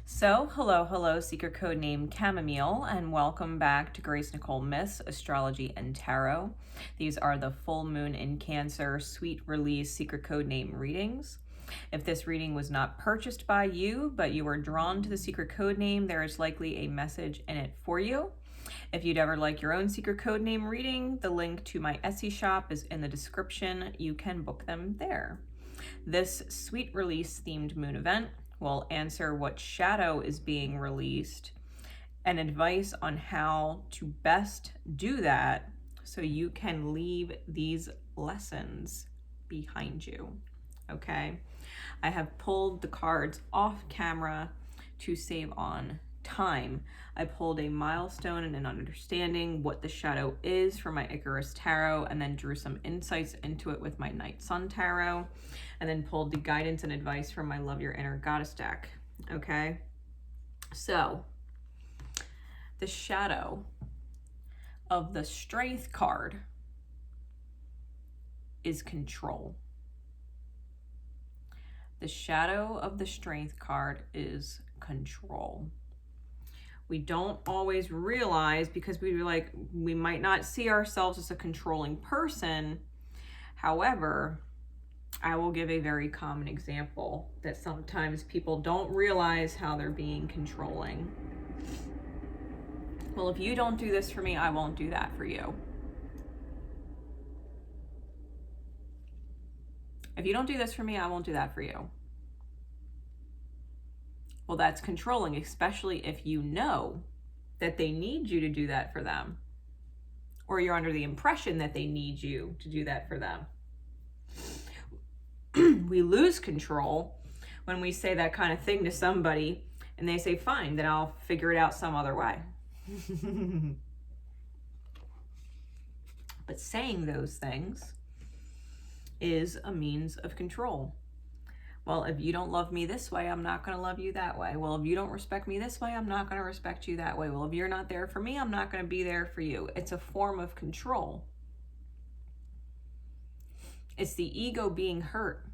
So, hello, secret code name Chamomile, and welcome back to Nicole Myths, Astrology and Tarot. These are the full moon in Cancer sweet release secret code name readings. If this reading was not purchased by you, but you were drawn to the secret code name, there is likely a message in it for you. If you'd ever like your own secret code name reading, the link to my Etsy shop is in the description. You can book them there. This sweet release themed moon event will answer what shadow is being released and advice on how to best do that so you can leave these lessons behind you. Okay, I have pulled the cards off camera to save on time. I pulled a milestone and an understanding what the shadow is for my Icarus Tarot, and then drew some insights into it with my Night Sun Tarot, and then pulled the guidance and advice from my Love Your Inner Goddess deck. Okay, so the shadow of the Strength card is control. The shadow of the Strength card is control. We don't always realize, because we might not see ourselves as a controlling person. However, I will give a very common example that sometimes people don't realize how they're being controlling. Well, if you don't do this for me, I won't do that for you. If you don't do this for me, I won't do that for you. Well, that's controlling, especially if you know that they need you to do that for them, or you're under the impression that they need you to do that for them. We lose control when we say that kind of thing to somebody and they say, fine, then I'll figure it out some other way. But saying those things is a means of control. Well, if you don't love me this way, I'm not going to love you that way. Well, if you don't respect me this way, I'm not going to respect you that way. Well, if you're not there for me, I'm not going to be there for you. It's a form of control. It's the ego being hurt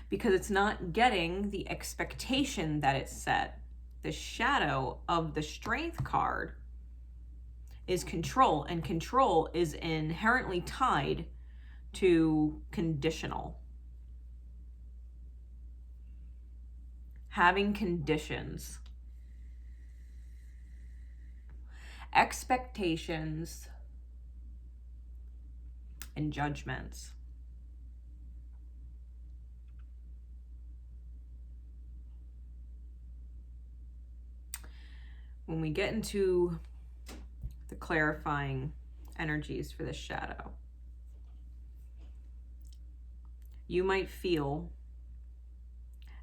because it's not getting the expectation that it's set. The shadow of the Strength card is control, and control is inherently tied to conditional. Having conditions, expectations, and judgments. When we get into the clarifying energies for this shadow, you might feel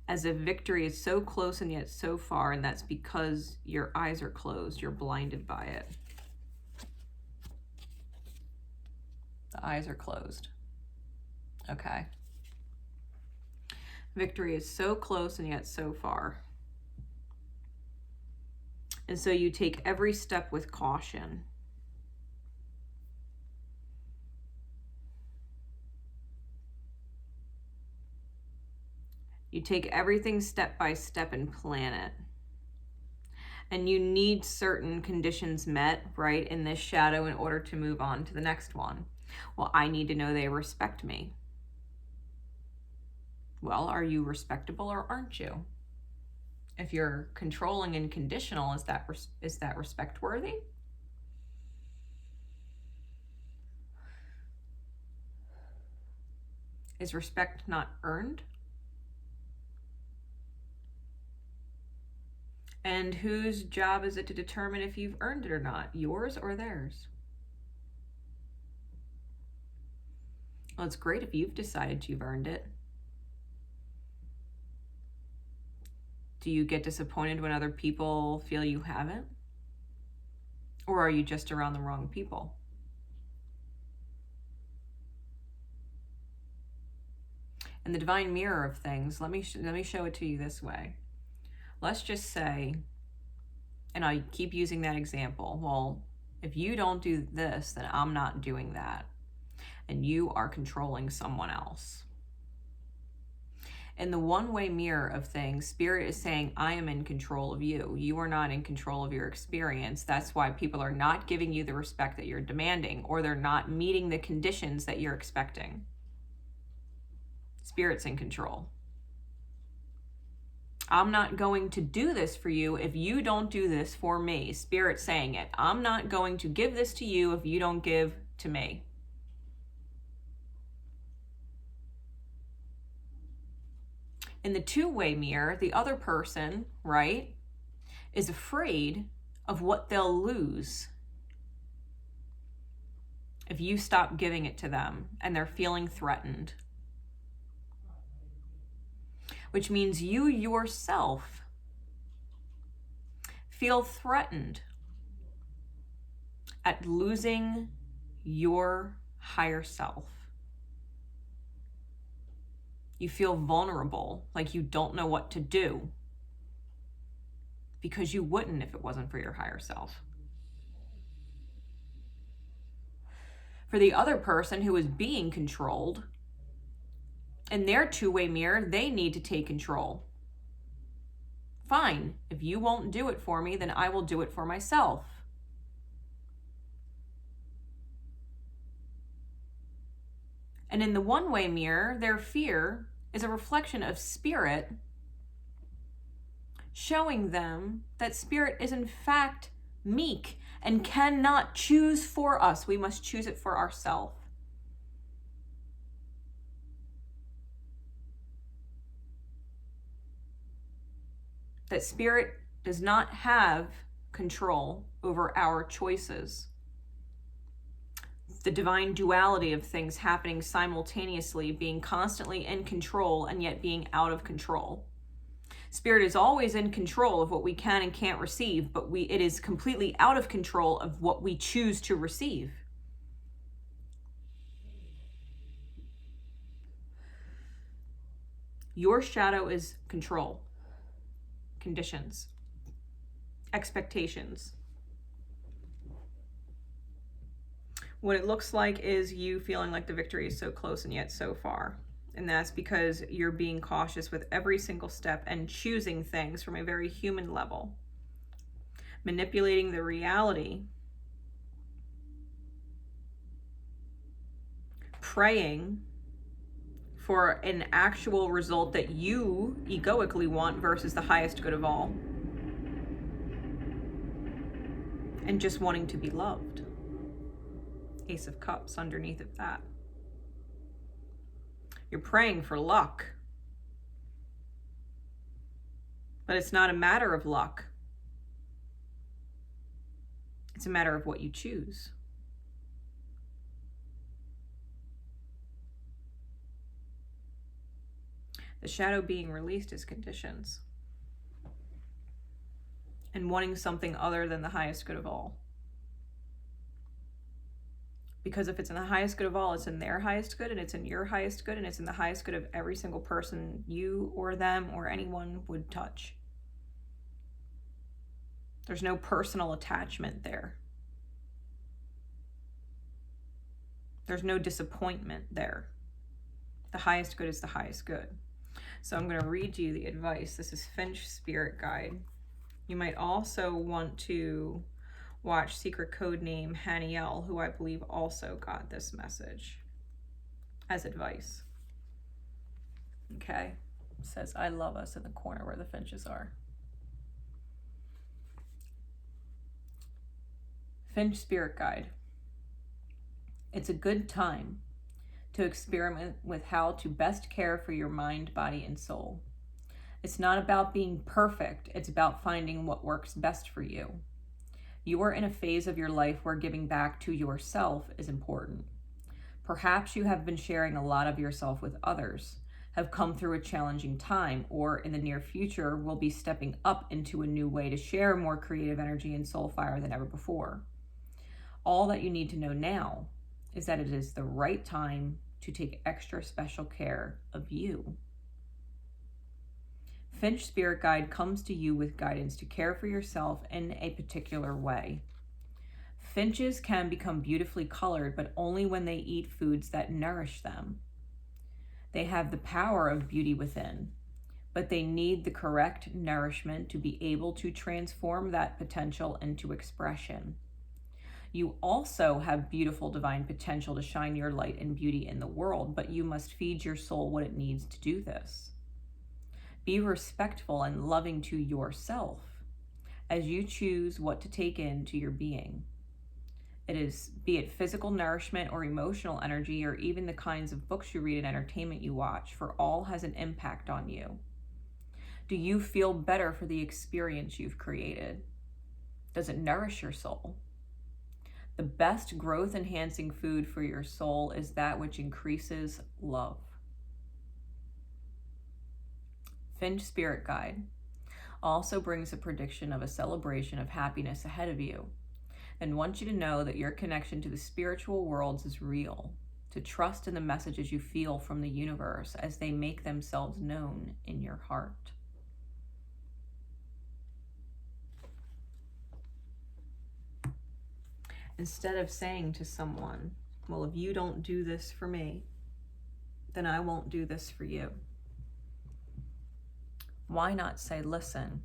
as if victory is so close and yet so far, and that's because your eyes are closed. You're blinded by it. The eyes are closed. Okay. Victory is so close and yet so far. And so you take every step with caution. You take everything step by step and plan it. And you need certain conditions met, right, in this shadow in order to move on to the next one. Well, I need to know they respect me. Well, are you respectable or aren't you? If you're controlling and conditional, is that respect worthy? Is respect not earned? And whose job is it to determine if you've earned it or not? Yours or theirs? Well, it's great if you've decided you've earned it. Do you get disappointed when other people feel you haven't? Or are you just around the wrong people? And the divine mirror of things, let me show it to you this way. Let's just say, and I keep using that example, well, if you don't do this, then I'm not doing that. And you are controlling someone else. In the one-way mirror of things, Spirit is saying, I am in control of you. You are not in control of your experience. That's why people are not giving you the respect that you're demanding, or they're not meeting the conditions that you're expecting. Spirit's in control. I'm not going to do this for you if you don't do this for me. Spirit saying it. I'm not going to give this to you if you don't give to me. In the two-way mirror, the other person, right, is afraid of what they'll lose if you stop giving it to them, and they're feeling threatened. Which means you yourself feel threatened at losing your higher self. You feel vulnerable, like you don't know what to do, because you wouldn't if it wasn't for your higher self. For the other person who is being controlled, in their two-way mirror, they need to take control. Fine, if you won't do it for me, then I will do it for myself. And in the one-way mirror, their fear is a reflection of Spirit, showing them that Spirit is in fact meek and cannot choose for us. We must choose it for ourselves. That Spirit does not have control over our choices. The divine duality of things happening simultaneously, being constantly in control and yet being out of control. Spirit is always in control of what we can and can't receive, but it is completely out of control of what we choose to receive. Your shadow is control, conditions, expectations. What it looks like is you feeling like the victory is so close and yet so far. And that's because you're being cautious with every single step and choosing things from a very human level. Manipulating the reality. Praying for an actual result that you egoically want versus the highest good of all. And just wanting to be loved. Ace of Cups underneath of that. You're praying for luck. But it's not a matter of luck. It's a matter of what you choose. The shadow being released is conditions. And wanting something other than the highest good of all. Because if it's in the highest good of all, it's in their highest good, and it's in your highest good, and it's in the highest good of every single person you or them or anyone would touch. There's no personal attachment there. There's no disappointment there. The highest good is the highest good. So I'm going to read you the advice. This is Finch Spirit Guide. You might also want to watch Secret Codename Haniel, who I believe also got this message as advice. Okay. It says, I love us in the corner where the finches are. Finch Spirit Guide. It's a good time to experiment with how to best care for your mind, body, and soul. It's not about being perfect. It's about finding what works best for you. You are in a phase of your life where giving back to yourself is important. Perhaps you have been sharing a lot of yourself with others, have come through a challenging time, or in the near future will be stepping up into a new way to share more creative energy and soul fire than ever before. All that you need to know now is that it is the right time to take extra special care of you. Finch Spirit Guide comes to you with guidance to care for yourself in a particular way. Finches can become beautifully colored, but only when they eat foods that nourish them. They have the power of beauty within, but they need the correct nourishment to be able to transform that potential into expression. You also have beautiful divine potential to shine your light and beauty in the world, but you must feed your soul what it needs to do this. Be respectful and loving to yourself as you choose what to take into your being. It is, be it physical nourishment or emotional energy, or even the kinds of books you read and entertainment you watch, for all has an impact on you. Do you feel better for the experience you've created? Does it nourish your soul? The best growth-enhancing food for your soul is that which increases love. Finch Spirit Guide also brings a prediction of a celebration of happiness ahead of you, and wants you to know that your connection to the spiritual worlds is real, to trust in the messages you feel from the universe as they make themselves known in your heart. Instead of saying to someone, well, if you don't do this for me, then I won't do this for you. Why not say, listen,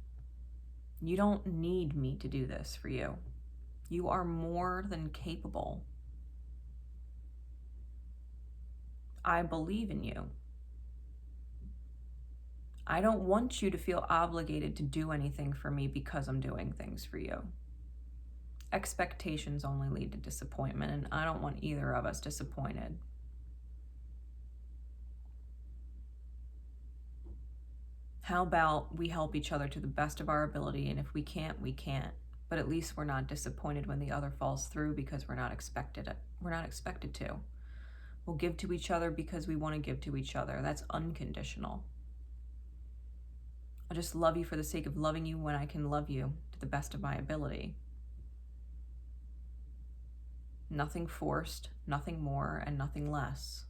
you don't need me to do this for you. You are more than capable. I believe in you. I don't want you to feel obligated to do anything for me because I'm doing things for you. Expectations only lead to disappointment, and I don't want either of us disappointed. How about we help each other to the best of our ability, and if we can't, we can't. But at least we're not disappointed when the other falls through because we're not expected to. We'll give to each other because we want to give to each other. That's unconditional. I just love you for the sake of loving you when I can love you to the best of my ability. Nothing forced, nothing more, and nothing less.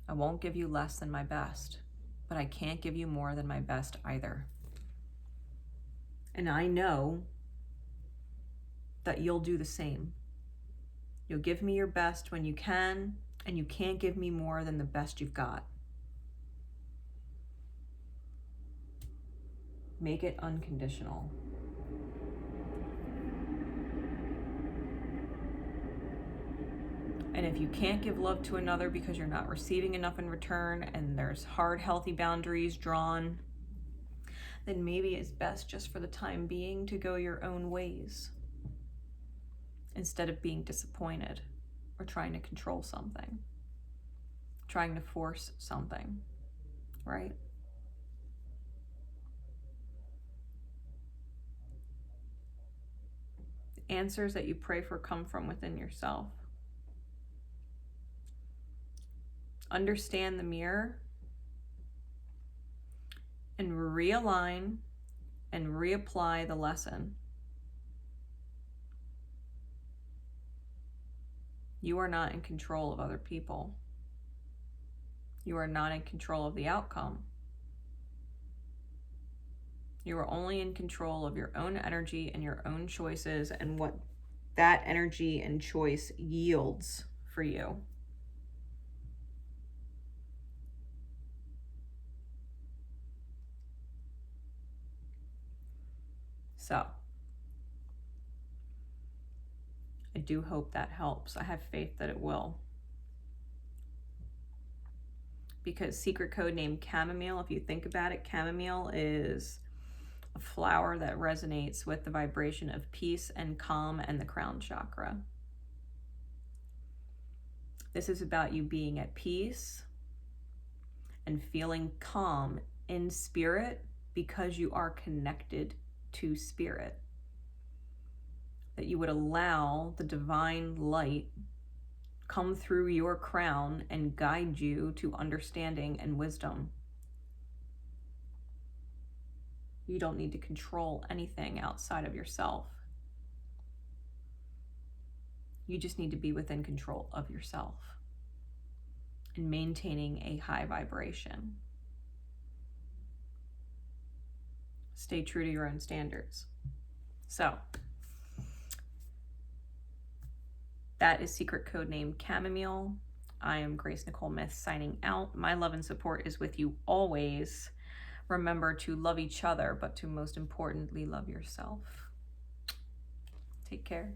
I won't give you less than my best, but I can't give you more than my best either. And I know that you'll do the same. You'll give me your best when you can, and you can't give me more than the best you've got. Make it unconditional. And if you can't give love to another because you're not receiving enough in return, and there's hard, healthy boundaries drawn, then maybe it's best just for the time being to go your own ways instead of being disappointed or trying to control something, trying to force something, right? The answers that you pray for come from within yourself. Understand the mirror and realign and reapply the lesson. You are not in control of other people. You are not in control of the outcome. You are only in control of your own energy and your own choices and what that energy and choice yields for you. So, I do hope that helps. I have faith that it will. Because secret code name Chamomile, if you think about it, chamomile is a flower that resonates with the vibration of peace and calm and the crown chakra. This is about you being at peace and feeling calm in spirit because you are connected to spirit. That you would allow the divine light come through your crown and guide you to understanding and wisdom. You don't need to control anything outside of yourself. You just need to be within control of yourself and maintaining a high vibration. Stay true to your own standards. So, that is secret code name Chamomile. I am Grace Nicole Myths signing out. My love and support is with you always. Remember to love each other, but to most importantly, love yourself. Take care.